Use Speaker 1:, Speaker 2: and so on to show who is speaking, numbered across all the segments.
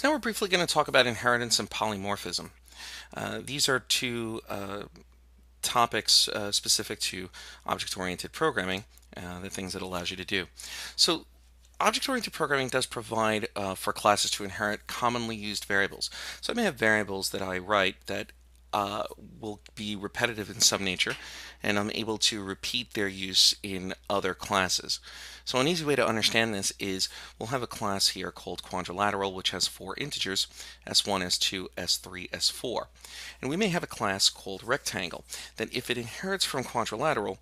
Speaker 1: So now we're briefly going to talk about inheritance and polymorphism. These are two topics specific to object-oriented programming, the things it allows you to do. So object-oriented programming does provide for classes to inherit commonly used variables. So I may have variables that I write that will be repetitive in some nature, and I'm able to repeat their use in other classes. So an easy way to understand this is we'll have a class here called quadrilateral, which has four integers, s1, s2, s3, s4. And we may have a class called rectangle that if it inherits from quadrilateral,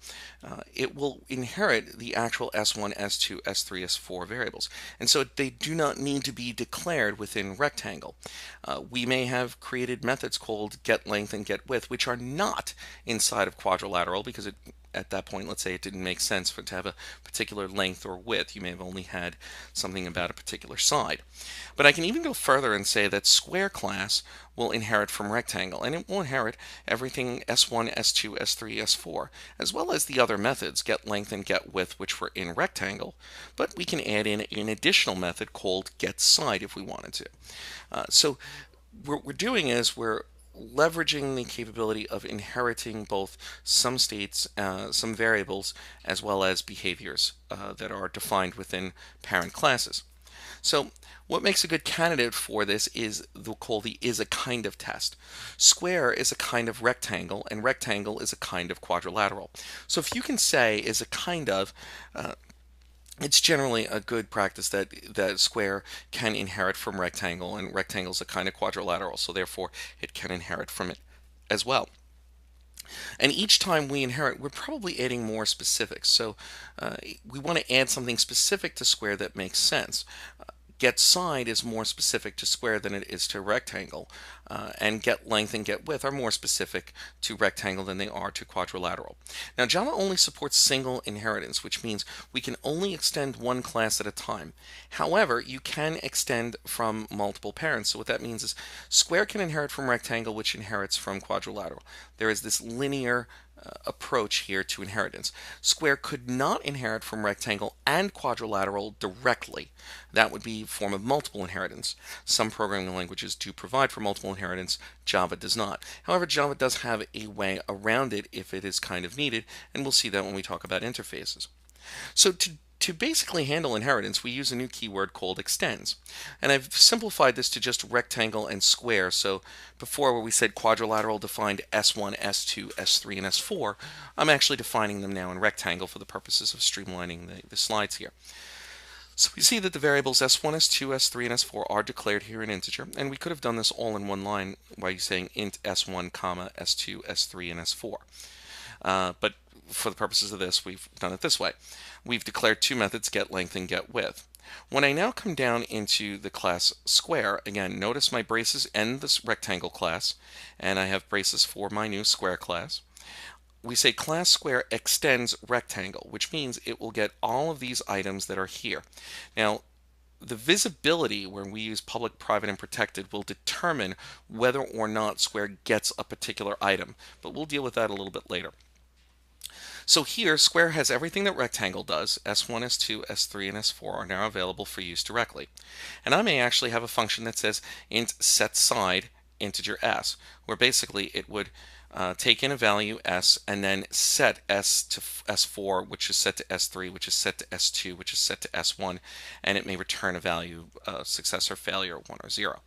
Speaker 1: it will inherit the actual s1, s2, s3, s4 variables. And so they do not need to be declared within rectangle. We may have created methods called getLength and getWidth, which are not inside of quadrilateral because at that point, let's say it didn't make sense for it to have a particular length or width. You may have only had something about a particular side. But I can even go further and say that square class will inherit from rectangle, and it will inherit everything s1, s2, s3, s4, as well as the other methods, getLength and getWidth, which were in rectangle. But we can add in an additional method called getSide if we wanted to. So what we're doing is we're leveraging the capability of inheriting both some states, some variables, as well as behaviors that are defined within parent classes. So what makes a good candidate for this is called the is a kind of test. Square is a kind of rectangle, and rectangle is a kind of quadrilateral. So if you can say is a kind of, it's generally a good practice that square can inherit from rectangle, and rectangle is a kind of quadrilateral, so therefore it can inherit from it as well. And each time we inherit, we're probably adding more specifics. So we want to add something specific to square that makes sense. GetSide is more specific to square than it is to rectangle, and getLength and getWidth are more specific to rectangle than they are to quadrilateral. Now Java only supports single inheritance, which means we can only extend one class at a time. However, you can extend from multiple parents. So what that means is square can inherit from rectangle, which inherits from quadrilateral. There is this linear approach here to inheritance. Square could not inherit from rectangle and quadrilateral directly. That would be a form of multiple inheritance. Some programming languages do provide for multiple inheritance. Java does not. However, Java does have a way around it if it is kind of needed, and we'll see that when we talk about interfaces. So to basically handle inheritance, we use a new keyword called extends. And I've simplified this to just rectangle and square. So before where we said quadrilateral defined S1, S2, S3, and S4, I'm actually defining them now in rectangle for the purposes of streamlining the slides here. So we see that the variables S1, S2, S3, and S4 are declared here in integer, and we could have done this all in one line by saying int S1, comma, S2, S3, and S4. But for the purposes of this, we've done it this way. We've declared two methods, getLength and getWidth. When I now come down into the class square, again, notice my braces end this rectangle class, and I have braces for my new square class. We say class square extends rectangle, which means it will get all of these items that are here. Now, the visibility, when we use public, private, and protected, will determine whether or not square gets a particular item, but we'll deal with that a little bit later. So here, square has everything that rectangle does. S1, S2, S3, and S4 are now available for use directly. And I may actually have a function that says int setSide integer s, where basically it would take in a value s and then set s to s4, which is set to s3, which is set to s2, which is set to s1, and it may return a value, success or failure, 1 or 0.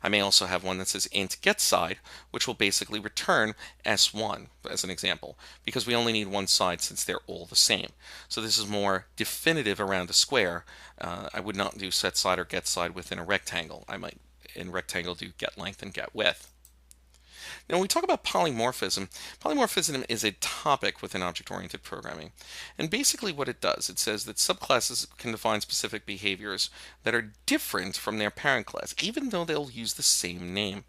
Speaker 1: I may also have one that says int getSide, which will basically return s1 as an example, because we only need one side since they're all the same. So this is more definitive around a square. I would not do setSide or getSide within a rectangle. I might, in rectangle, do getLength and getWidth. Now, when we talk about polymorphism, polymorphism is a topic within object-oriented programming. And basically what it does, it says that subclasses can define specific behaviors that are different from their parent class, even though they'll use the same name.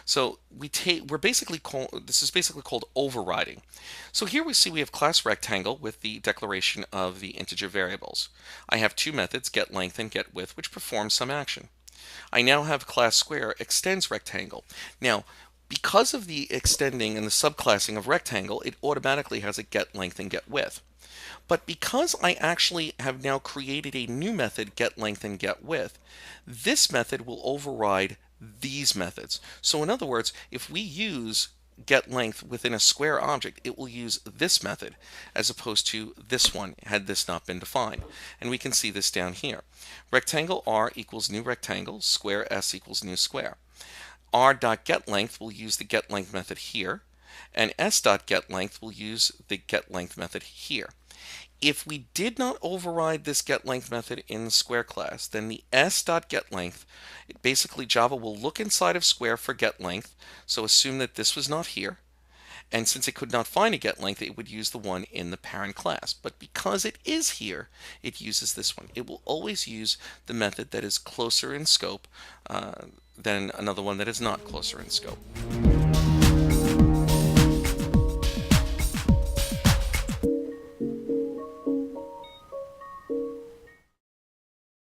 Speaker 1: So this is basically called overriding. So here we see we have class rectangle with the declaration of the integer variables. I have two methods, getLength and getWidth, which perform some action. I now have class square extends rectangle. Now, Because of the extending and the subclassing of rectangle, it automatically has a get length and get width. But because I actually have now created a new method, get length and get width, this method will override these methods. So in other words, if we use get length within a square object, it will use this method as opposed to this one had this not been defined. And we can see this down here. Rectangle R equals new rectangle, square S equals new square. R.getLength will use the getLength method here, and S.getLength will use the getLength method here. If we did not override this getLength method in the square class, then the S.getLength, basically Java will look inside of square for getLength, so assume that this was not here, and since it could not find a getLength, it would use the one in the parent class. But because it is here, it uses this one. It will always use the method that is closer in scope than another one that is not closer in scope.